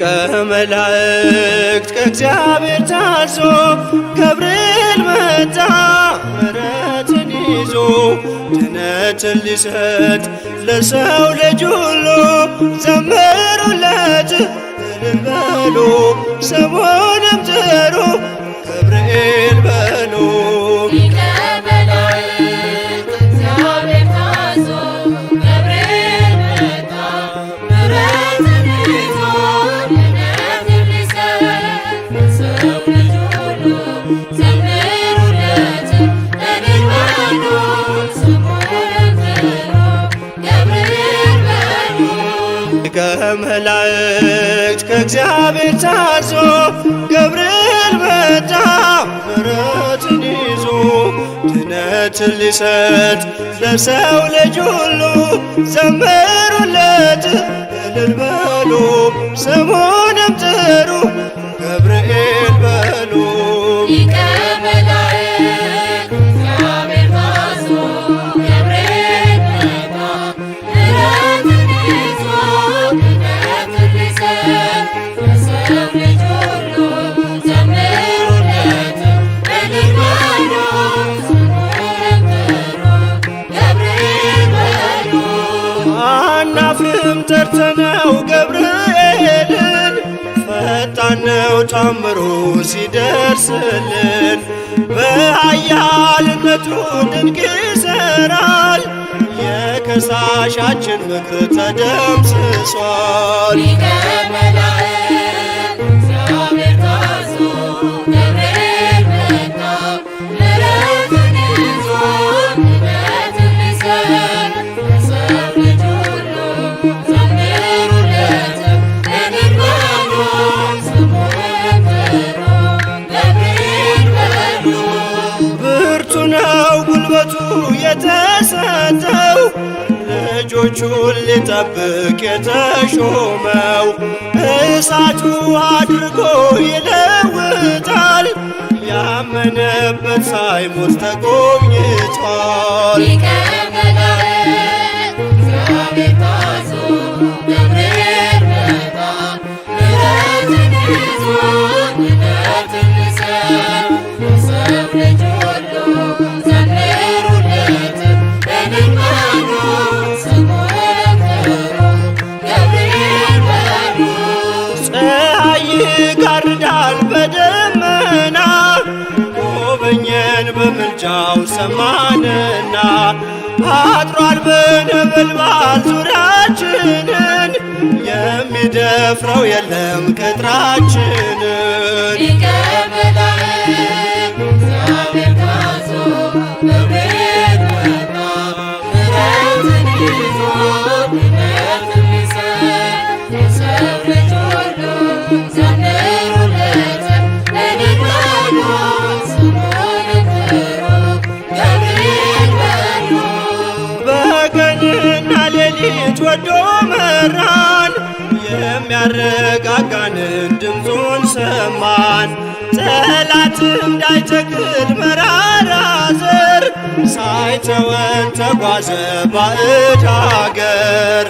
ሊቀ መላእክት ከእግዚአብሔር ታዞ ገብርኤል መጣ ምሕረትን ይዞ ድነትን ሊሰጥ ለሰው ልጅ ሁሉ ዘምሩለት እልል በሉ ስሙንም ጥሩ ገብርኤል በሉ። ከመላእክት ከእግዚአብሔር ታዞ ገብርኤል መጣ ምሕረትን ይዞ ድነትን ሊሰጥ ለሰው ልጅ ሁሉ ዘምሩለት እልል በሉ ስሙንም ጥሩ ገብርኤል በሉ። አናፍርም ጠርተነው ገብርኤልን ፈጣን ነው ታምሩ ሲደርስልን በኃያልነቱ ድንቅ ይሠራል የከሳሻችን ምክር ተደምስሷል። የተሰጠው ልጆቹን ሊጠብቅ የተሾመው እሳቱ አድርጎ ይለውጣል ያመነበት ሳይሞት ተጎብኝቷል። ይጋርዳል በደመና ጎበኘን በምልጃው ሰማንና አጥሯል በነበልባል ዙሪያችንን የሚደፍረው የለም ቅጥራችንን። በቀንና ሌሊት ወዶ መራን የሚያረጋጋንን ድምፁን ሰማን ጠላት እንዳይተክል መራራ ዘር ሳይተወን ተጓዘ ባዕድ አገር።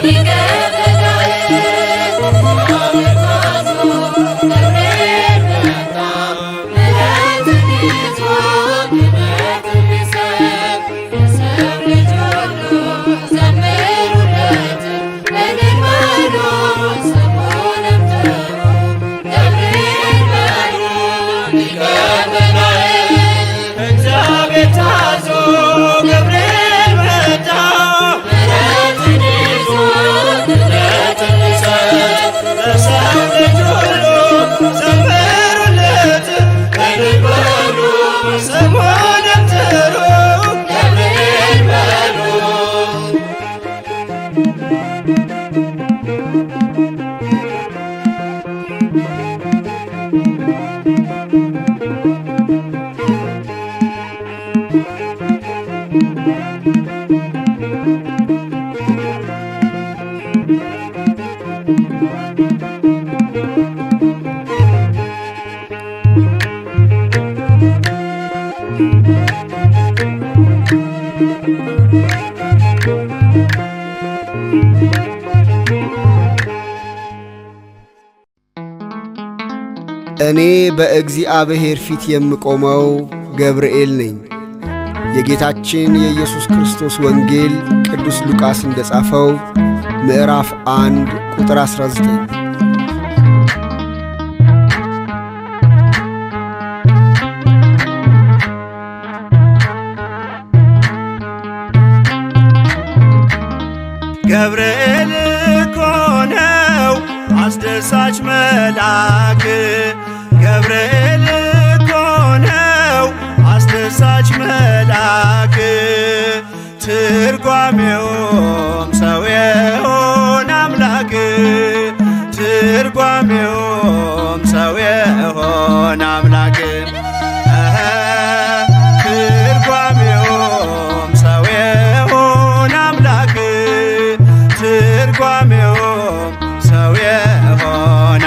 ገብርኤል መጣ ምሕረትን ይዞ እኔ በእግዚአብሔር ፊት የምቆመው ገብርኤል ነኝ። የጌታችን የኢየሱስ ክርስቶስ ወንጌል ቅዱስ ሉቃስ እንደጻፈው ምዕራፍ 1 ቁጥር 19። ገብርኤል እኮ ነው አስደሳች መልአክ፣ ገብርኤል እኮ ነው አስደሳች መልአክ። ትርጓሜውም ሰው የሆነ አምላክ፣ ትርጓሜውም ሰው የሆነ አምላክ። ትርጓሜውም ሰው የሆነ አምላክ፣ ትርጓሜውም ሰው የሆነ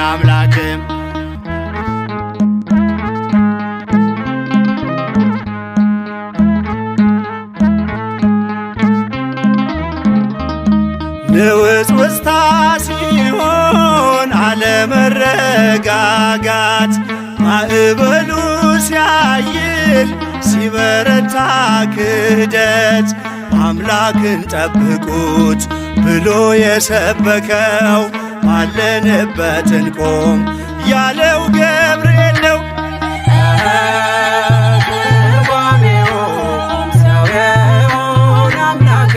አምላክ። ንውጽውጽታ ሲሆን አለመረጋጋት፣ ማዕበሉ ሲያይል ሲበረታ ክህደት፣ አምላክን ጠብቁት ብሎ የሰበከው ባለንበት እንቆም ያለው ገብርኤል ነው። ትርጓሜውም ሰው የሆነ አምላክ፣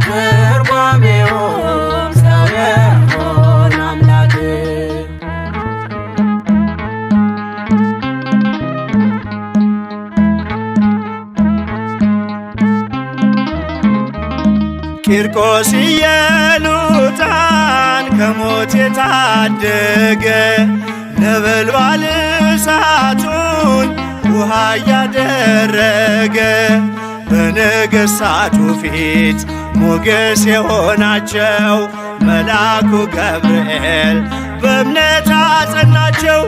ትርጓሜውም ሰው የሆነ አምላክ። ቂርቆስ ኢየሉጣን ከሞት የታደገ ነበልባል እሳቱን ውሃ እያደረገ በነገሥታቱ ፊት ሞገስ የሆናቸው መልአኩ ገብርኤል በእምነት አጸናቸው።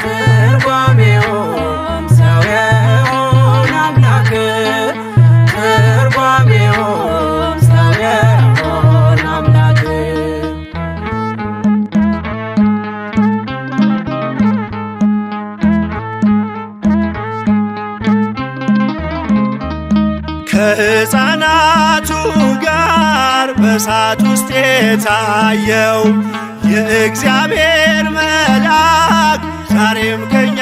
ትርጓሜውም ሰው የሆነ አምላክ፣ ትርጓሜውም ሰው የሆነ አምላክ። ከሕፃናቱ ጋር በእሳት ውስጥ የታየው የእግዚአብሔር መልአክ ዛሬም ከእኛ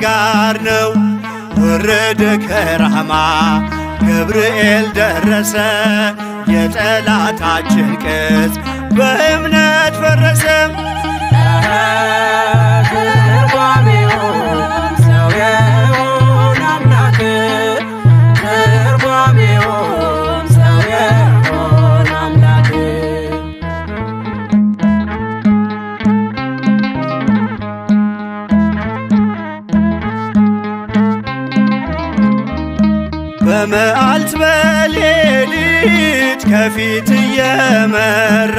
ጋር ነው። ወረደ ከራማ ገብርኤል ደረሰ፣ የጠላታችን ቅጽ በእምነት ፈረሰ። ትርጓሜውም ሰው የሆነ አምላክ፣ ትርጓሜውም ሰው የሆነ አምላክ። በመዓልት በሌሊት ከፊት እየመራ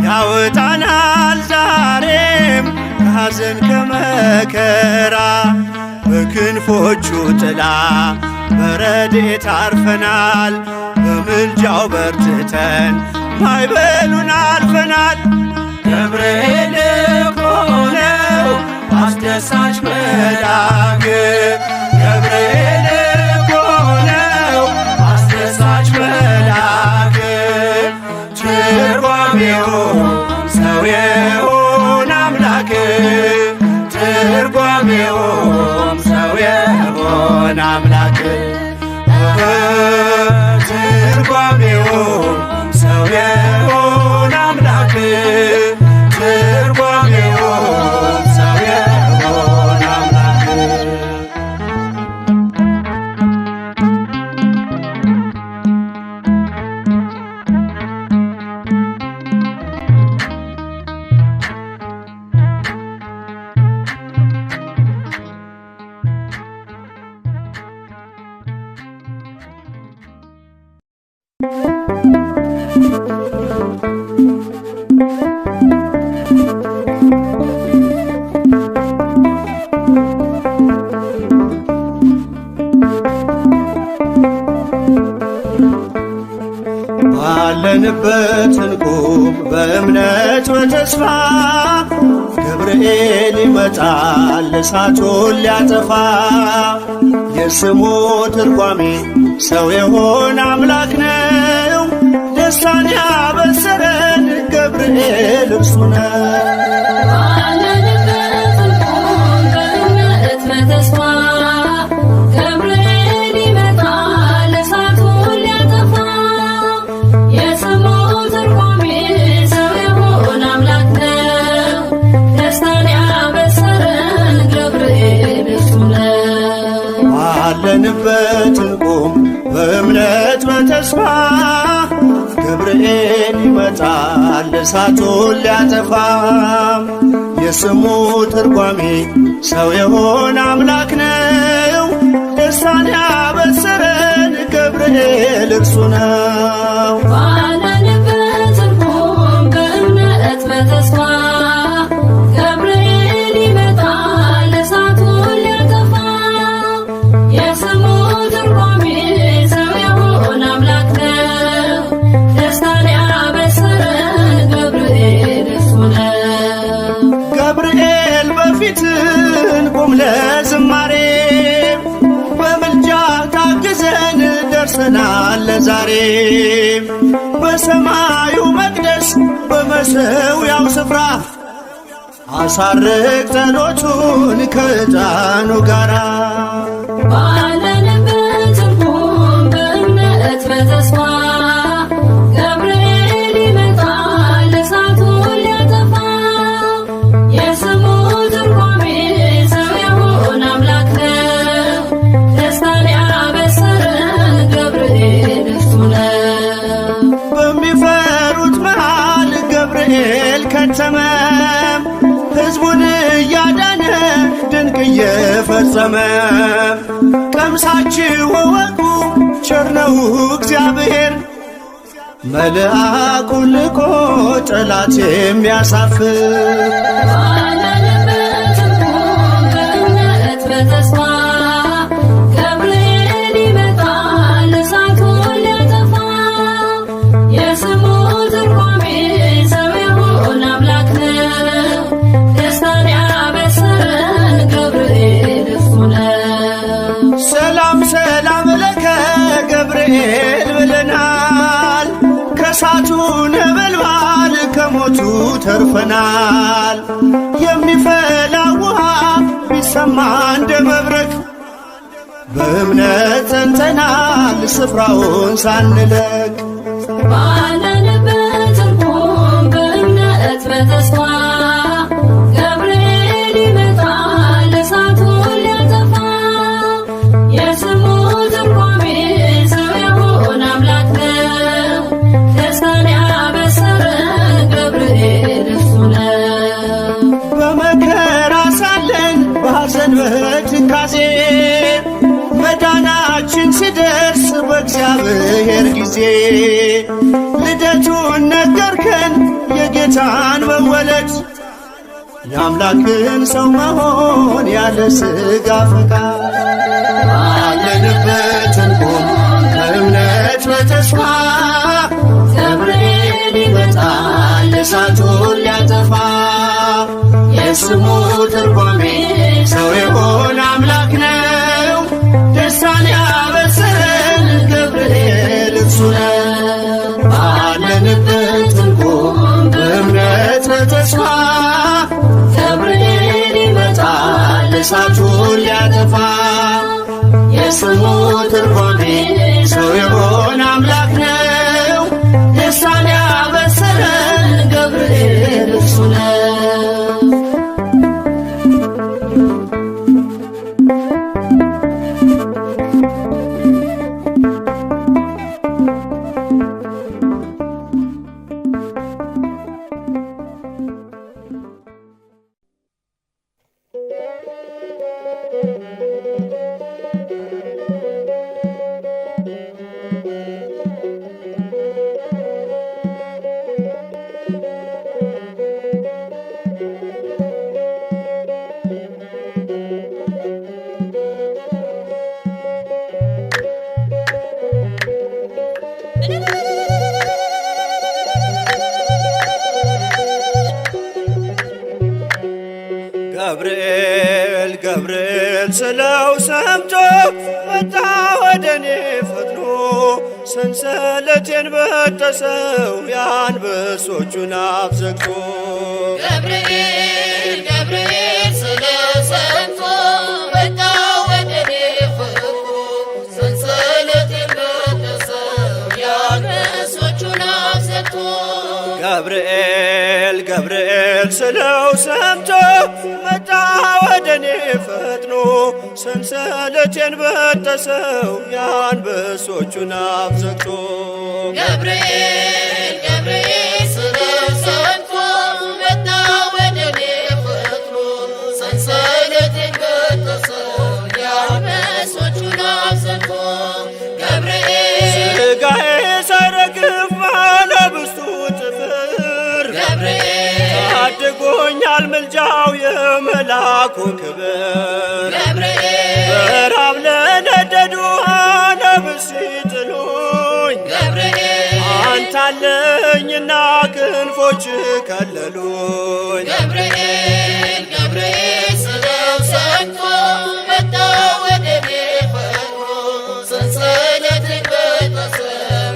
ያወጣናል ዛሬም ከሐዘን ከመከራ። በክንፎቹ ጥላ በረድኤት አርፈናል፣ በምልጃው በርትተን ማዕበሉን አልፈናል። ገብርኤል እኮ ነው አስደሳች መልአክ፣ ገብርኤል እኮ ነው አስደሳች መልአክ። ትርጓሜውም ሰው የሆነ አምላክ፣ ትርጓሜውም ሰው የሆነ አምላክ። ትርጓሜውም ሰው የሆነ አምላክ፣ ትርጓሜውም ሰው የሆነ አምላክ። ባለንበት እንቁም በእምነት በተስፋ ገብርኤል ይመጣል እሳቱን ሊያጠፋ። የስሙ ትርጓሜ ሰው የሆነ አምላክ ነው። ደስታን ያበሰረን ገብርኤል እርሱ ነው። ባለንበት እንቁም በእምነት በተስፋ። ገብርኤል ይመጣል እሳቱን ሊያጠፋ። የስሙ ትርጓሜ ሰው የሆነ አምላክ ነው። ደስታን ያበሰረን ገብርኤል እርሱ ነው። ባለንበት እንቁም በእምነት በተስፋ። እንቁም ለዝማሬ በምልጃ ታግዘን ደርሰናል ለዛሬ። በሰማዩ መቅደስ በመሠዊያው ስፍራ አሳርግ ጸሎቱን ከዕጣኑ ጋራ። ባለንበት እንቁም በእምነት በተስፋ። ገብርኤል ይመጣል እሳቱን ሊያጠፋ። የስሙ ትርጓሜ ሰው የሆነ አምላክ ነው። ደስታን ያበሰረን ገብርኤል እርሱ ነው። በሚፈሩት መሃል ገብርኤል ከተመ። ሕዝቡን እያዳነ ድንቅ እየፈጸመ። ቀምሳችሁ እወቁ ቸር ነው እግዚአብሔር። መልአኩን ልኮ ጠላት የሚያሳፍር። ባለንበት እንቁም በእምነት በተስፋ። ገብርኤል ይመጣል እሳቱን ሊያጠፋ። የስሙ ትርጓሜ ሰው የሆነ አምላክ ነው። ደስታን ያበሰረን ገብርኤል እርሱ ነው። ሰላም ሰላም ለከ ገብርኤል ብለናል። ከእሳቱ ነበልባል ከሞቱ ተርፈናል። የሚፈላ ውሃ ቢሰማ እንደ መብረቅ በእምነት ጸንተናል ስፍራውን ሳንለቅ። ባለንበት እንቁም በእምነት በተስፋ። ገብርኤል ይመጣል እሳቱን ሊያጠፋ። የስሙ ትርጓሜ ሰው የሆነ አምላክ ነው። ደስታን ያበሰረን ገብርኤል እርሱ ነው። በመከራ ሳለን በሐዘን በትካዜ መዳናችን ሲደርስ በእግዚአብሔር ጊዜ። ልደቱን ነገርከን የጌታን መወለድ። የአምላክን ሰው መሆን ያለ ሥጋ ፈቃድ። ባለንበት እንቁም በእምነት በተስፋ። ገብርኤል ይመጣል እሳቱን ሊያጠፋ። የስሙ ትርጓሜ ሰው የሆነ አምላክ ነው። ደስታን ያበሰረን ገብርኤል እርሱ ነው። ባለንበት እንቁም በእምነት በተስፋ። ገብርኤል ይመጣል እሳቱን ሊያጠፋ። የስሙ ትርጓሜ ሰው የሆነ አምላክ ነው። ደስታን ያበሰረን ገብርኤል እርሱ ነው። ስለው ሰምቶ መጣ ወደኔ ፈጥኖ ሰንሰለቴን በጠሰው የአንበሶቹን አፍ ዘግቶ ገብርኤል ስለው ሰምቶ መጣ ወደኔ ፈጥኖ ሰንሰለቴን በጠሰው የአንበሶቹን አፍ ዘግቶ ገብርኤል ስለው ሰምቶ መጣ ወደኔ ፈጥኖ ሰንሰለቴን በጠሰው የአንበሶቹን አፍ ዘግቶ ገብርኤል ስለው ሰምቶ መጣ ወደኔ ፈጥኖ ሰንሰለቴን በጠሰው የአንበሶቹን አፍ ዘግቶ ሥጋዬ ሳይረግፍ ባለብዙ ጥፍር ታድጎኛል ምልጃው የመላኩ ክብር በራብ ለነደዱ ነብስ ሲጥሉኝ አንተ አለኝና ክንፎች ከለሉኝ ገብርኤል ስለው ሰምቶ መጣ ወደኔ ፈጥኖ ሰንሰለቴን በጠሰው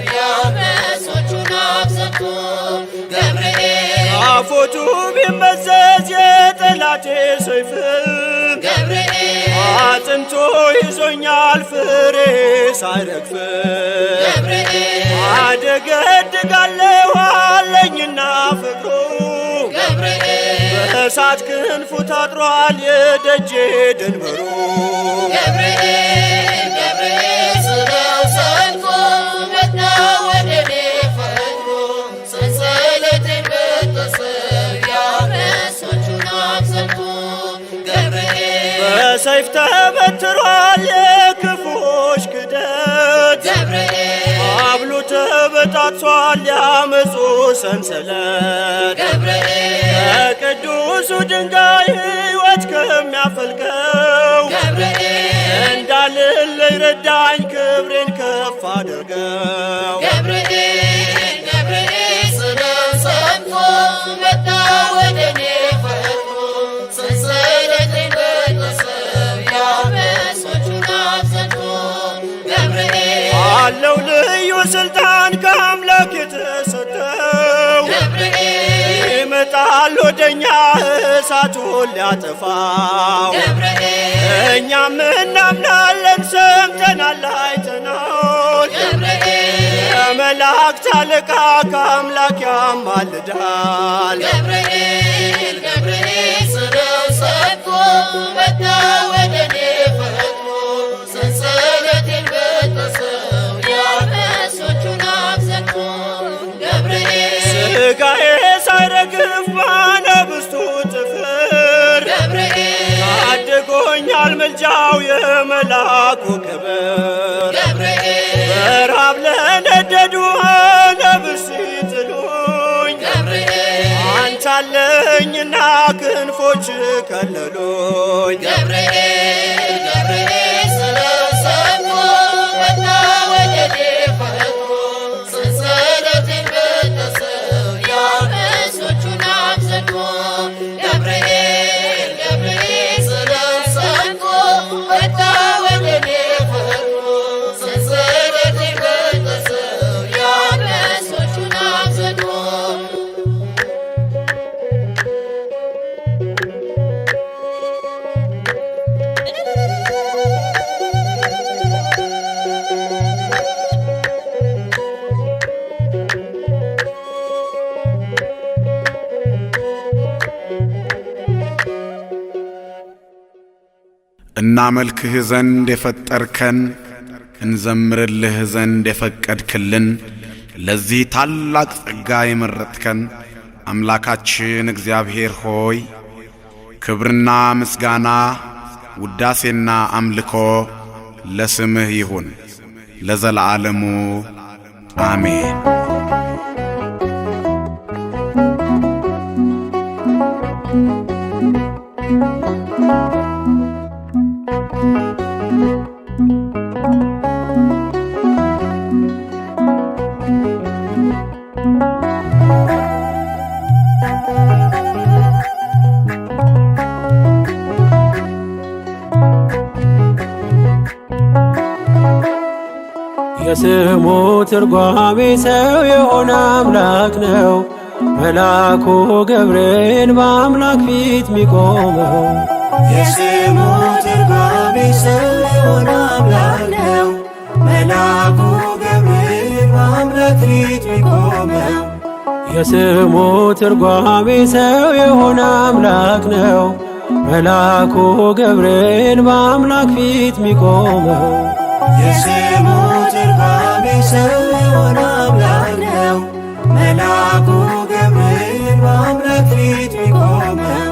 የአንበሶቹን አፍ ዘግቶ አፎቱ ቢመዘዝ የጠላቴ ሰይፍ አጥንቶ ይዞኛል ፍሬ ሳይረግፍ አደገድጋለሁ አለኝና ፍቅሩ በእሳት ክንፉ ታጥሯል የደጄ ድንበሩ ገብርኤል ስለው ሰምቶ መጣ ወደኔ ፈጥኖ ሰንሰለቴን በጠሰው የአንበሶቹን አፍ ዘግቶ በሰይፍ ተበትሯል የክፉዎች ክደት አብሉ ተበጣጥሷል ያመፁ ሰንሰለት ከቅዱሱ ድንጋይ ሕይወት ከሚያፈልቀው እንዳልለይ ረዳኝ ክብሬን ከፍ አድርገው ገብርኤል ስለው ሰምቶ መጣ ወደኔ ፈጥኖ ሰንሰለቴን በጠሰው የአንበሶቹን አፍ ዘግቶ አለው ልዩ ስልጣን ከአምላክ የተሰጠው ይመጣል ወደኛ እሳቱን ሊያጠፋው እኛም እናምናለን ሰምተናል አይተናል የመላእክት አለቃ ከአምላክ ያማልዳል ገብርኤል ስለው ሰምቶ መጣ ወደኔ ፈጥኖ ሰንሰለቴን በጠሰው የአንበሶቹን አፍ ዘግቶ ሥጋዬ ሳይረግፍ ባለብዙ ጥፍር ታድጎኛል ምልጃው የመላኩ ክብር በራብ ለነደዱ ነብስ ሲጥሉኝ አንተ አለኝና ክንፎች ከለሉኝ ገብርኤል ስለው ሰምቶ መጣ ወደኔ ፈጥኖ ሰንሰለቴን በጠሰው የአንበሶቹን አፍ ዘግቶ ገብርኤል ስለው ሰምቶ መጣ ወደኔ ፈጥኖ ሰንሰለቴን በጠሰው የአንበሶቹን አፍ ዘግቶ እናመልክህ ዘንድ የፈጠርከን እንዘምርልህ ዘንድ የፈቀድክልን ለዚህ ታላቅ ጸጋ የመረጥከን አምላካችን እግዚአብሔር ሆይ ክብርና ምስጋና ውዳሴና አምልኮ ለስምህ ይሁን ለዘላለሙ አሜን። የስሙ ትርጓሜ ሰው የሆነ አምላክ ነው። መልአኩ ገብርኤል በአምላክ ፊት ሚቆመው። የስሙ ትርጓሜ ሰው የሆነ አምላክ ነው። መልአኩ ገብርኤል በአምላክ ፊት ሚቆመው። የስሙ ትርጓሜ ሰው የሆነ አምላክ ነው። መልአኩ ገብርኤል በአምላክ ፊት ሚቆመው። የስሙ ትርጓሜ ሰው የሆነ አምላክ ነው። መልአኩ ገብርኤል በአምላክ ፊት ሚቆመው።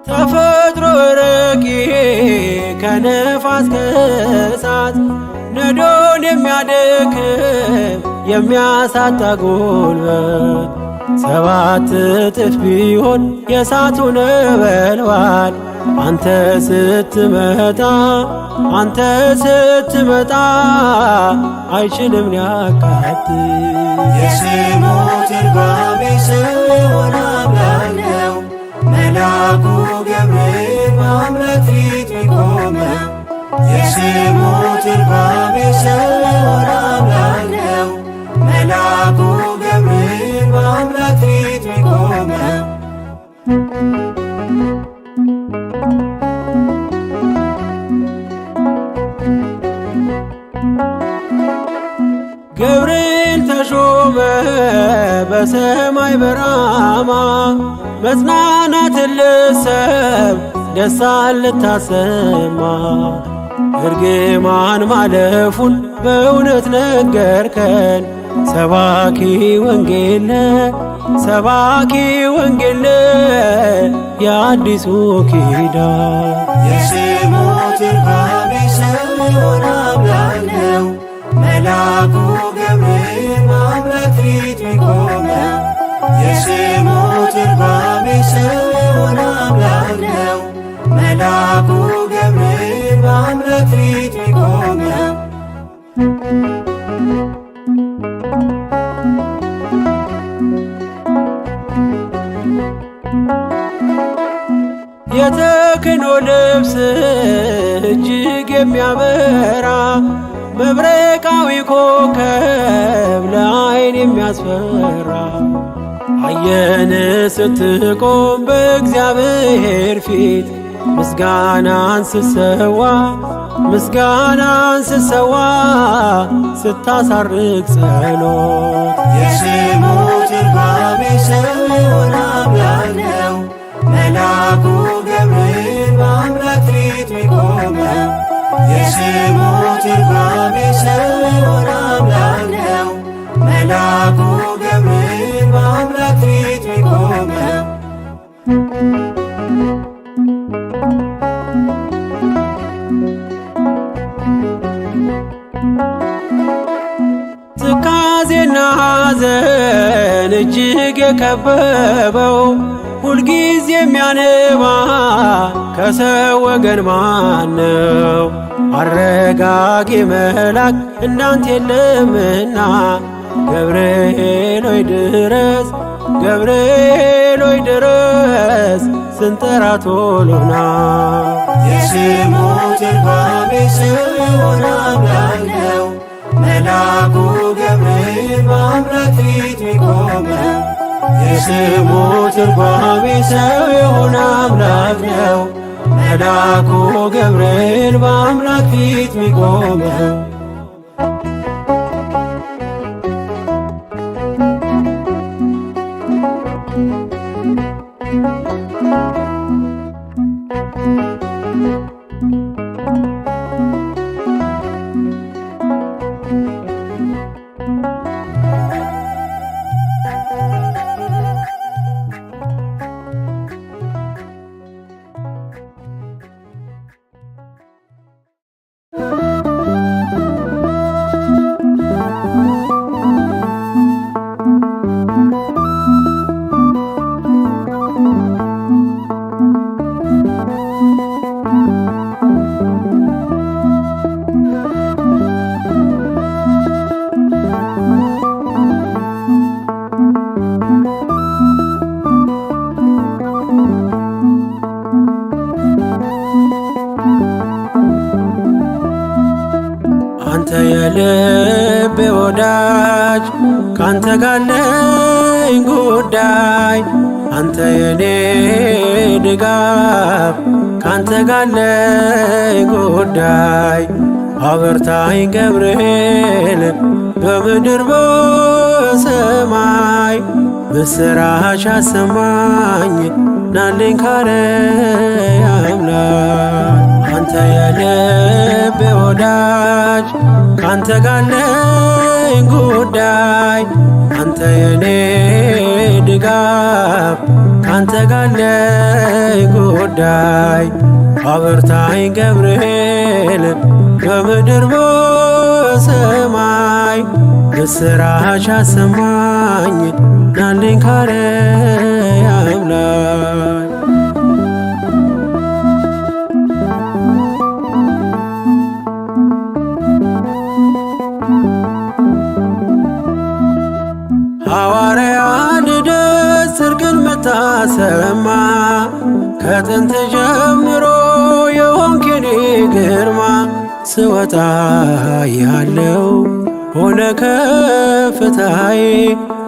ተፈጥሮ ረቂቅ ከነፋስ ከእሳት ነዶን የሚያደክም የሚያሳጣ ጉልበት 7 እጥፍ ቢሆን የእሳቱ ነበልባል አንተ ስትመጣ አይችልም ሊያቃጥል። የስሙ ትርጓሜ ሰው የሆነ አምላክ ነው። መልአኩ ገብርኤል በአምላክ ፊት ሚቆመው። የስሙ ትርጓሜ ሰው የሆነ አምላክ ነው። መልአኩ ገብርኤል በአምላክ ፊት ሚቆመው። ገብርኤል ተሾመ በሰማይ በራማ መጽናናትን ልትሰብ ደስታን ልታሰማ እርግማን ማለፉን በእውነት ነገርከን። ሰባኪ ወንጌል የአዲሱ ኪዳን። የስሙ ትርጓሜ ሰው የሆነ አምላክ ነው። መልአኩ ገብርኤል በአምላክ ፊት ሚቆመው። የስሙ ትርጓሜ ሰው የሆነ አምላክ ነው። መልአኩ ገብርኤል በአምላክ ፊት ሚቆመው። የተክህኖ ልብስ እጅግ የሚያበራ መብረቃዊ ኮከብ ለዓይን የሚያስፈራ አየን ስትቆም በእግዚአብሔር ፊት ምስጋናን ስሰዋ ስታሳርግ ጸሎት። የስሙ ትርጓሜ ሰው የሆነ አምላክ ነው። መልአኩ ገብርኤል በአምላክ ፊት ሚቆመው። የስሙ ትርጓሜ ሰው የሆነ አምላክ ነው። መልአኩ ገብርኤል በአምላክ ፊት ሚቆመው። ትካዜና ሐዘን እጅግ የከበበው ሁልጊዜ የሚያነባ ከሰው ወገን ማነው? አረጋጊ መልአክ እንዳንተ የለምና ገብርኤል ሆይ ድረስ ስንጠራ ቶሎና። የስሙ ትርጓሜ ሰው የሆነ አምላክ ነው። መልአኩ ገብርኤል በአምላክ ፊት ሚቆመው። የስሙ ትርጓሜ ሰው የሆነ አምላክ ነው። መልአኩ ገብርኤል በአምላክ ፊት ሚቆመው። ካንተ ጋለኝ ጉዳይ አንተ የኔ ድጋፍ ካንተ ጋለኝ ጉዳይ አበርታኝ ገብርኤል በምድር በሰማይ ምስራች አሰማኝ ናልኝ ካርያም ላይ አንተ የልቤ ወዳጅ ካንተ ጋለኝ ጉዳይ አንተ የኔ ድጋፍ ካንተ ጋለኝ ጉዳይ አበርታኝ ገብርኤል በምድር በሰማይ ምስራች አሰማኝ ናልኝ ካርያም ላይ ሐዋርያ ልደት ጽድቅን መታሰማ ከጥንት ጀምሮ የሆንክ የኔ ግርማ ስወጣ ያለው ሆነ ከፍታዬ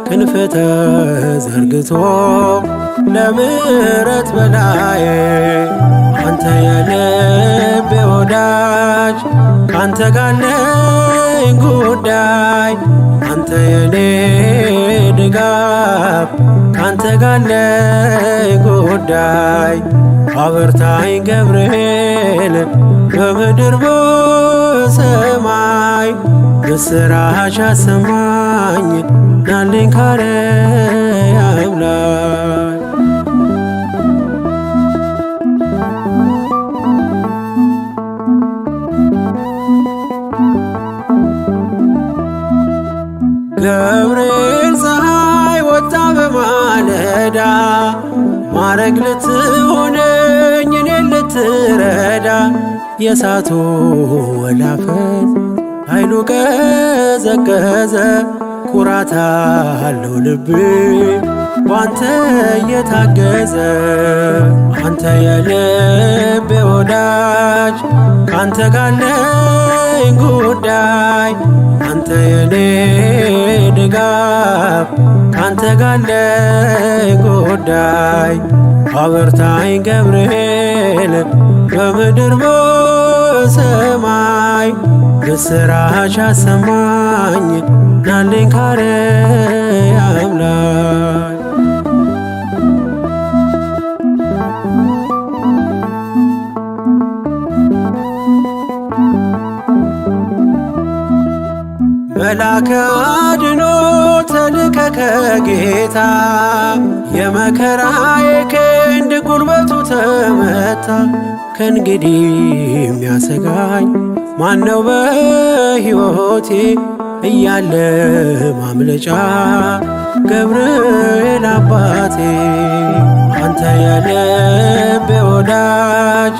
ክንፍ ተዘርግቶ ለምሕረት በላዬ አንተ የልቤ ወዳጅ ካንተ ጋለኝ ጉዳይ አንተ የኔ ድጋፍ ካንተ ጋለኝ ጉዳይ አበርታኝ ገብርኤል በምድር በሰማይ ምስራች አሰማኝ ናልኝ ካርያም ላይ ገብርኤል ፀሐይ ወጣ በማለዳ ማረግ ልትሆነኝ እኔን ልትረዳ የእሳቱ ወላፈን ኃይሉ ቀዘቀዘ ኩራት አለው ልቤ ባንተ የታገዘ አንተ የልቤ ወዳጅ ካንተ ጋለኝ ጉዳይ አንተ የኔ ድጋፍ ካንተ ጋለኝ ጉዳይ አበርታኝ ገብርኤል በምድር በሰማይ ምስራች አሰማኝ ናልኝ ካርያም ላይ መልአከ አድኖ ተልከ ከጌታ የመከራዬ ክንድ ጉልበቱ ተመታ ከእንግዲህ የሚያሰጋኝ ማነው በሕይወቴ እያለ ማምለጫ ገብርኤል አባቴ አንተ የልቤ ወዳጅ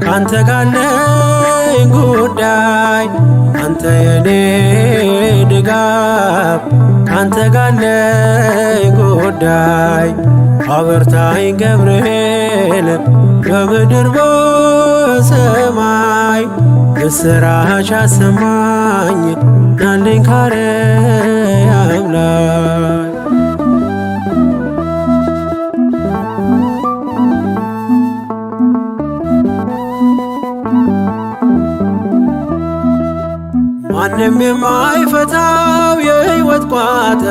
ካንተ ጋለኝ ጉዳይ አንተ የኔ ድጋፍ ካንተ ጋለኝ ጉዳይ አበርታኝ ገብርኤል በምድር በሰማይ ምስራች አሰማኝ ናልኝ ካርያም ላይ ማንም የማይፈታው የሕይወት ቋጠሮ